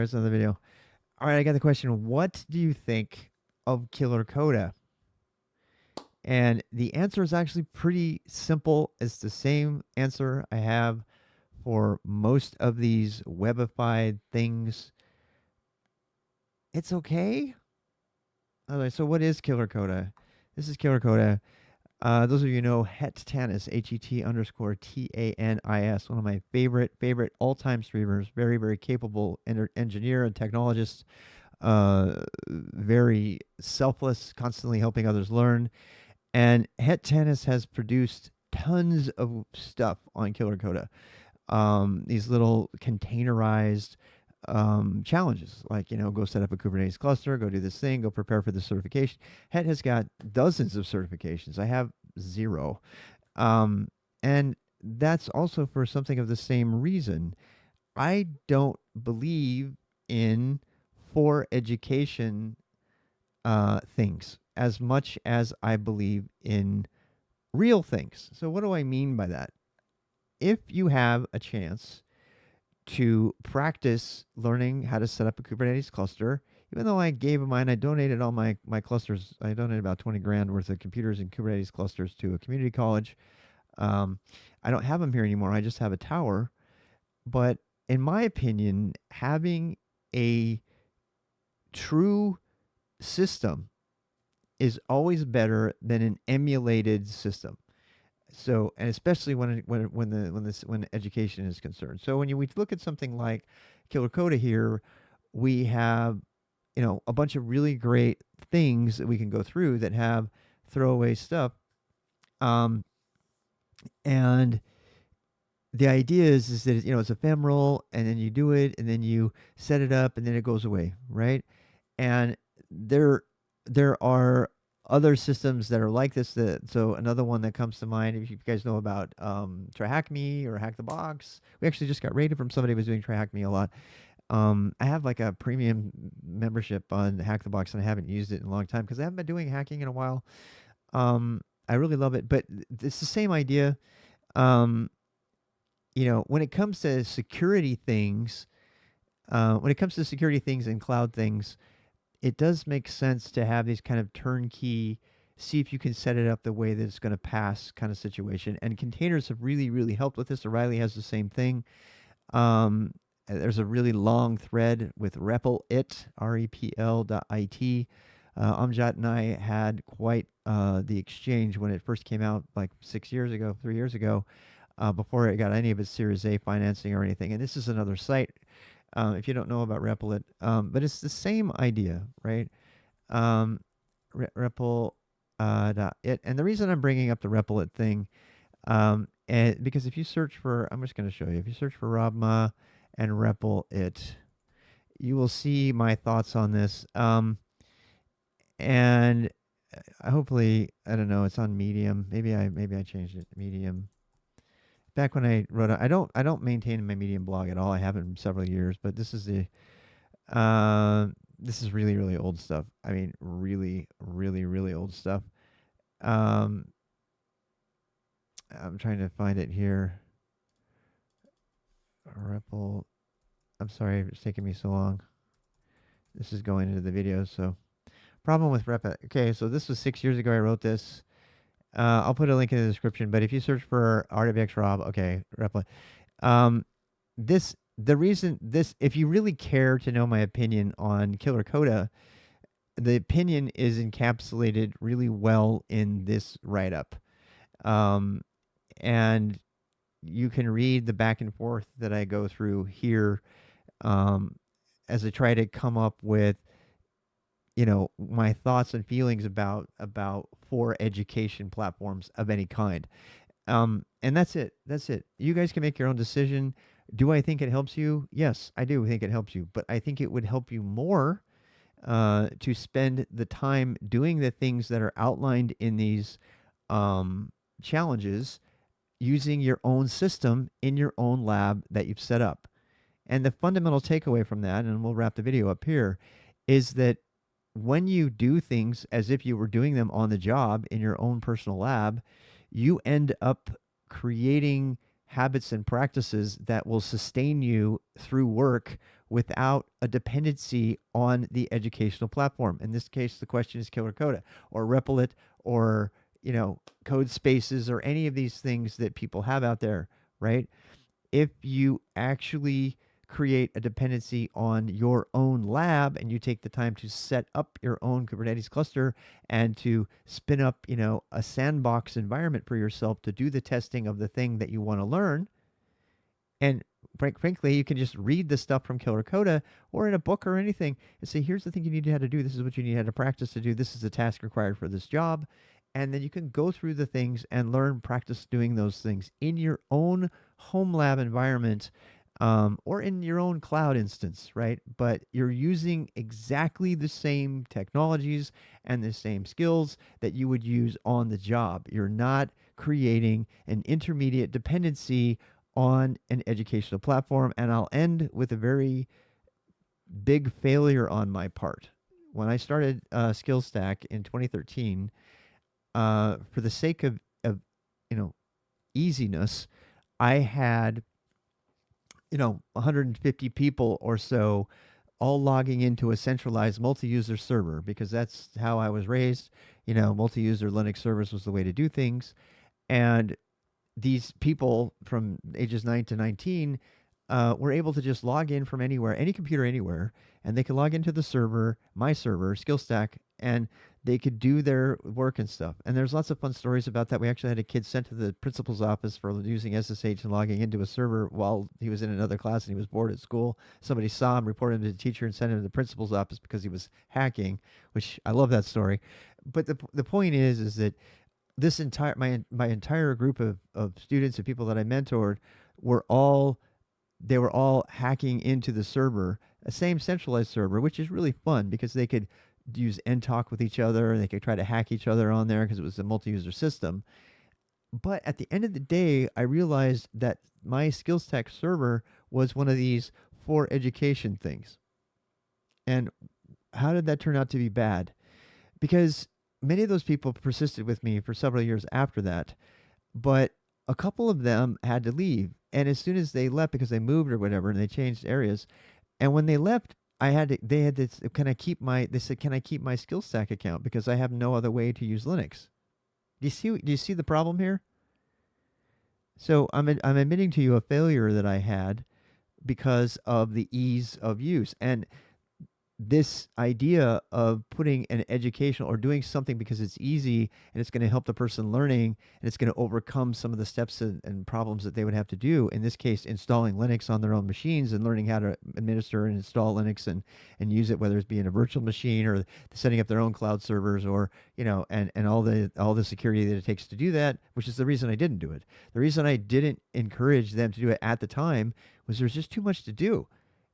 there's another video. All right, I got the question. What do you think of KillerCoda? And the answer is actually pretty simple. It's the same answer I have for most of these webified things. It's okay. All right, so what is KillerCoda? This is KillerCoda. Those of you who know Het Tanis, HET_TANIS, one of my favorite all-time streamers. Very, very capable engineer and technologist. Very selfless, constantly helping others learn. And Het Tanis has produced tons of stuff on KillerCoda. These little containerized challenges, like, go set up a Kubernetes cluster, go do this thing, go prepare for the certification. Het has got dozens of certifications. I have 0. And that's also for something of the same reason. I don't believe in for education things as much as I believe in real things. So, what do I mean by that? If you have a chance to practice learning how to set up a Kubernetes cluster, even though I gave mine, I donated all my clusters. I donated about 20 grand worth of computers and Kubernetes clusters to a community college. I don't have them here anymore. I just have a tower. But in my opinion, having a true system is always better than an emulated system. So, and especially when education is concerned. So we look at something like KillerCoda here, we have a bunch of really great things that we can go through that have throwaway stuff, and the idea is that it's ephemeral, and then you do it, and then you set it up, and then it goes away, right? And there are other systems that are like this. So another one that comes to mind, if you guys know about TryHackMe or Hack the Box, we actually just got rated from somebody who was doing TryHackMe a lot. I have like a premium membership on Hack the Box, and I haven't used it in a long time because I haven't been doing hacking in a while. I really love it, but it's the same idea. When it comes to security things, and cloud things, it does make sense to have these kind of turnkey, see if you can set it up the way that it's going to pass kind of situation. And containers have really, really helped with this. O'Reilly has the same thing. There's a really long thread with REPL.it, REPL.it. Amjad and I had quite the exchange when it first came out, like 3 years ago, before it got any of its Series A financing or anything. And this is another site. If you don't know about REPL.it, but it's the same idea, right? REPL.it. And the reason I'm bringing up the REPL.it thing, and because if you search for, I'm just going to show you, if you search for Robma and REPL.it, you will see my thoughts on this. And hopefully, I don't know, it's on Medium. Maybe I changed it to Medium. Back when I wrote it, I don't maintain my Medium blog at all. I haven't for several years, but this is really, really old stuff. I mean, really, really, really old stuff. I'm trying to find it here. REPL. I'm sorry it's taking me so long. This is going into the video, so problem with REPL. Okay, so this was 6 years ago I wrote this. I'll put a link in the description, but if you search for RWX Rob, okay, REPL. If you really care to know my opinion on KillerCoda, the opinion is encapsulated really well in this write-up. And you can read the back and forth that I go through here as I try to come up with my thoughts and feelings about for education platforms of any kind. And that's it. You guys can make your own decision. Do I think it helps you? Yes, I do think it helps you, but I think it would help you more to spend the time doing the things that are outlined in these challenges, using your own system in your own lab that you've set up. And the fundamental takeaway from that, and we'll wrap the video up here, is that when you do things as if you were doing them on the job in your own personal lab, you end up creating habits and practices that will sustain you through work without a dependency on the educational platform. In this case, the question is KillerCoda or Replit or, code spaces or any of these things that people have out there, right? If you actually create a dependency on your own lab and you take the time to set up your own Kubernetes cluster and to spin up, a sandbox environment for yourself to do the testing of the thing that you want to learn. And frankly, you can just read the stuff from KillerCoda or in a book or anything and say, here's the thing you need to how to do. This is what you need how to practice to do. This is the task required for this job. And then you can go through the things and learn, practice doing those things in your own home lab environment, or in your own cloud instance, right? But you're using exactly the same technologies and the same skills that you would use on the job. You're not creating an intermediate dependency on an educational platform. And I'll end with a very big failure on my part. When I started SkillStack in 2013, for the sake of easiness, I had 150 people or so all logging into a centralized multi-user server because that's how I was raised. Multi-user Linux servers was the way to do things. And these people from ages 9 to 19 were able to just log in from anywhere, any computer anywhere, and they could log into the server, my server, SkillStack, and they could do their work and stuff. And there's lots of fun stories about that. We actually had a kid sent to the principal's office for using SSH and logging into a server while he was in another class and he was bored at school. Somebody saw him, reported him to the teacher, and sent him to the principal's office because he was hacking, which I love that story. But the point is that this entire my entire group of students and people that I mentored were all hacking into the server, a same centralized server, which is really fun because they could use NTalk with each other and they could try to hack each other on there because it was a multi-user system. But at the end of the day, I realized that my SkillStack server was one of these for education things. And how did that turn out to be bad? Because many of those people persisted with me for several years after that, but a couple of them had to leave. And as soon as they left, because they moved or whatever, and they changed areas, and when they left, they had to, they said, can I keep my SkillStack account? Because I have no other way to use Linux. Do you see the problem here? So I'm admitting to you a failure that I had because of the ease of use. And this idea of putting an educational or doing something because it's easy and it's going to help the person learning and it's going to overcome some of the steps and problems that they would have to do. In this case, installing Linux on their own machines and learning how to administer and install Linux and use it, whether it's being a virtual machine or setting up their own cloud servers or, and all the security that it takes to do that, which is the reason I didn't do it. The reason I didn't encourage them to do it at the time was there's just too much to do.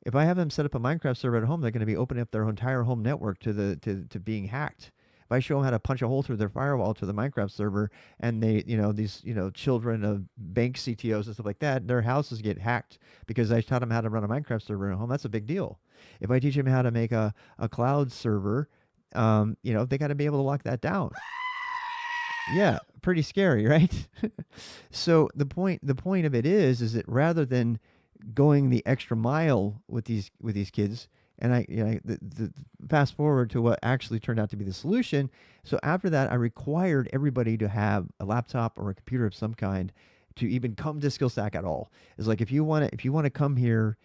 If I have them set up a Minecraft server at home, they're going to be opening up their entire home network to being hacked. If I show them how to punch a hole through their firewall to the Minecraft server, and they, these, children of bank CTOs and stuff like that, their houses get hacked because I taught them how to run a Minecraft server at home. That's a big deal. If I teach them how to make a cloud server, they got to be able to lock that down. Yeah, pretty scary, right? So the point of it is that rather than going the extra mile with these kids, and the fast forward to what actually turned out to be the solution. So after that, I required everybody to have a laptop or a computer of some kind to even come to SkillStack at all. It's like if you want to come here,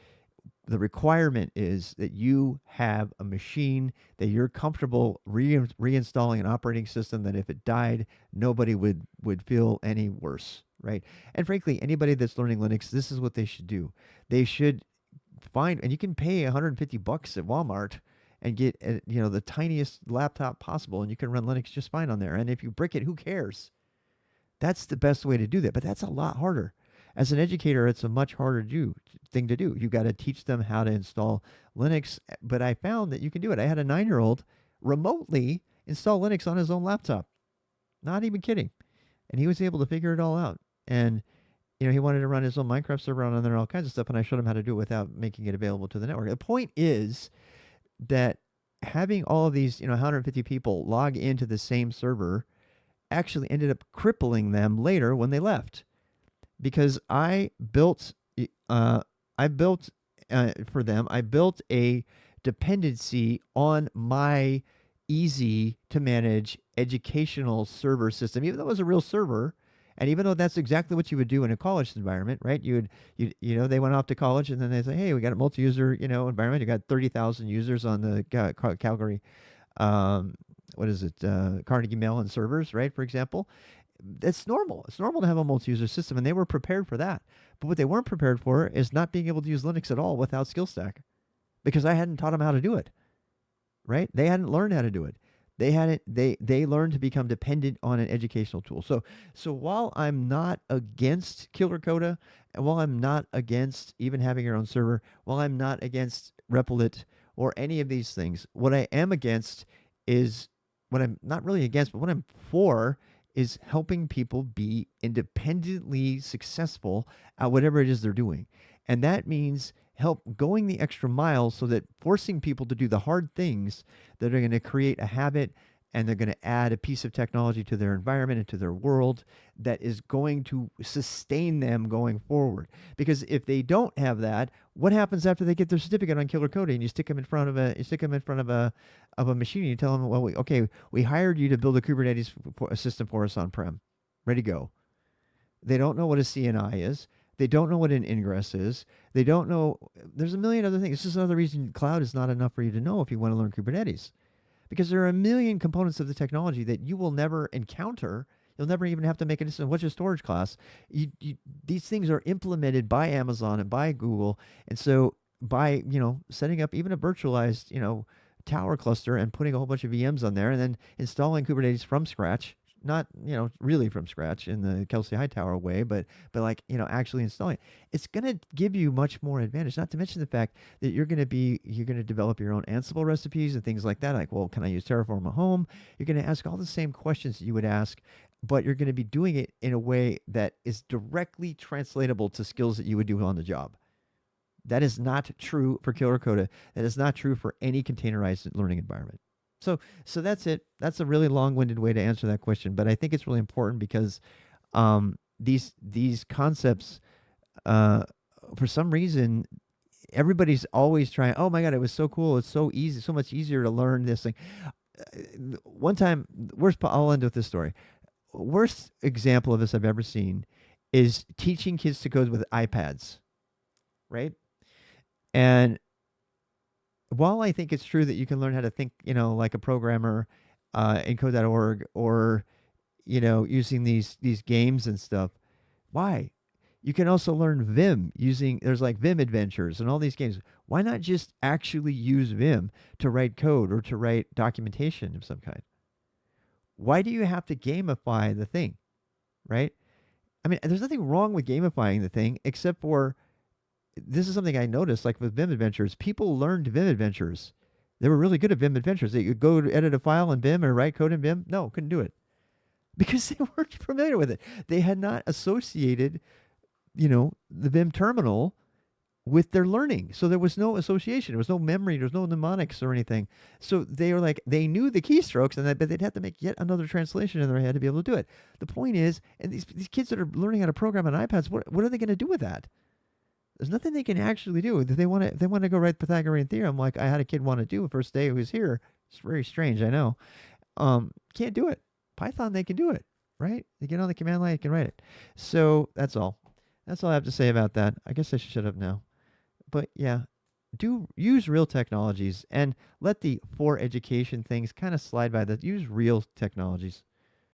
the requirement is that you have a machine that you're comfortable reinstalling an operating system that if it died, nobody would feel any worse, right? And frankly, anybody that's learning Linux, this is what they should do. They should find, and you can pay $150 at Walmart and get the tiniest laptop possible, and you can run Linux just fine on there. And if you brick it, who cares? That's the best way to do that, but that's a lot harder. As an educator, it's a much harder thing to do. You got to teach them how to install Linux, but I found that you can do it. I had a 9-year-old remotely install Linux on his own laptop. Not even kidding. And he was able to figure it all out. And he wanted to run his own Minecraft server on there and all kinds of stuff, and I showed him how to do it without making it available to the network. The point is that having all of these, 150 people log into the same server actually ended up crippling them later when they left. because I built for them. I built a dependency on my easy to manage educational server system, even though it was a real server. And even though that's exactly what you would do in a college environment, right? They went off to college and then they say, hey, we got a multi-user, environment. You got 30,000 users on the Calgary, um, what is it, Carnegie Mellon servers, right? For example, it's normal. It's normal to have a multi-user system, and they were prepared for that. But what they weren't prepared for is not being able to use Linux at all without SkillStack, because I hadn't taught them how to do it. Right? They hadn't learned how to do it. They learned to become dependent on an educational tool. So while I'm not against KillerCoda, and while I'm not against even having your own server, while I'm not against Replit or any of these things, what I am against is what I'm not really against, but what I'm for is helping people be independently successful at whatever it is they're doing. And that means help going the extra mile, so that forcing people to do the hard things that are going to create a habit, and they're going to add a piece of technology to their environment and to their world that is going to sustain them going forward. Because if they don't have that, what happens after they get their certificate on KillerCoda and you stick them in front of a machine and you tell them, well, we hired you to build a Kubernetes system for us on prem, ready to go. They don't know what a CNI is. They don't know what an ingress is. They don't know. There's a million other things. This is another reason cloud is not enough for you to know if you want to learn Kubernetes, because there are a million components of the technology that you will never encounter. You'll never even have to make a decision. What's your storage class? These things are implemented by Amazon and by Google. And so by, setting up even a virtualized, tower cluster and putting a whole bunch of VMs on there and then installing Kubernetes from scratch, not really from scratch in the Kelsey Hightower way, but like actually installing it, it's going to give you much more advantage. Not to mention the fact that you're going to develop your own Ansible recipes and things like that. Like, well, can I use Terraform at home? You're going to ask all the same questions that you would ask, but you're going to be doing it in a way that is directly translatable to skills that you would do on the job. That is not true for KillerCoda. That is not true for any containerized learning environment. So that's it. That's a really long-winded way to answer that question, but I think it's really important because these concepts, for some reason, everybody's always trying. Oh my God, it was so cool! It's so easy, so much easier to learn this thing. One time, I'll end with this story. Worst example of this I've ever seen is teaching kids to code with iPads, right? And while I think it's true that you can learn how to think, like a programmer in code.org, or, using these games and stuff, why? You can also learn Vim there's like Vim Adventures and all these games. Why not just actually use Vim to write code or to write documentation of some kind? Why do you have to gamify the thing, right? I mean, there's nothing wrong with gamifying the thing, except for, this is something I noticed, like with Vim Adventures. People learned Vim Adventures. They were really good at Vim Adventures. They could go to edit a file in Vim or write code in Vim. No, couldn't do it because they weren't familiar with it. They had not associated, the Vim terminal with their learning. So there was no association. There was no memory. There was no mnemonics or anything. So they were like, they knew the keystrokes, but they'd have to make yet another translation in their head to be able to do it. The point is, and these kids that are learning how to program on iPads, what are they going to do with that? There's nothing they can actually do. If they want to go write Pythagorean theorem, like I had a kid want to do the first day he was here. It's very strange, I know. Can't do it. Python, they can do it, right? They get on the command line, they can write it. So that's all. That's all I have to say about that. I guess I should shut up now. But yeah, do use real technologies and let the for education things kind of slide by. Use real technologies.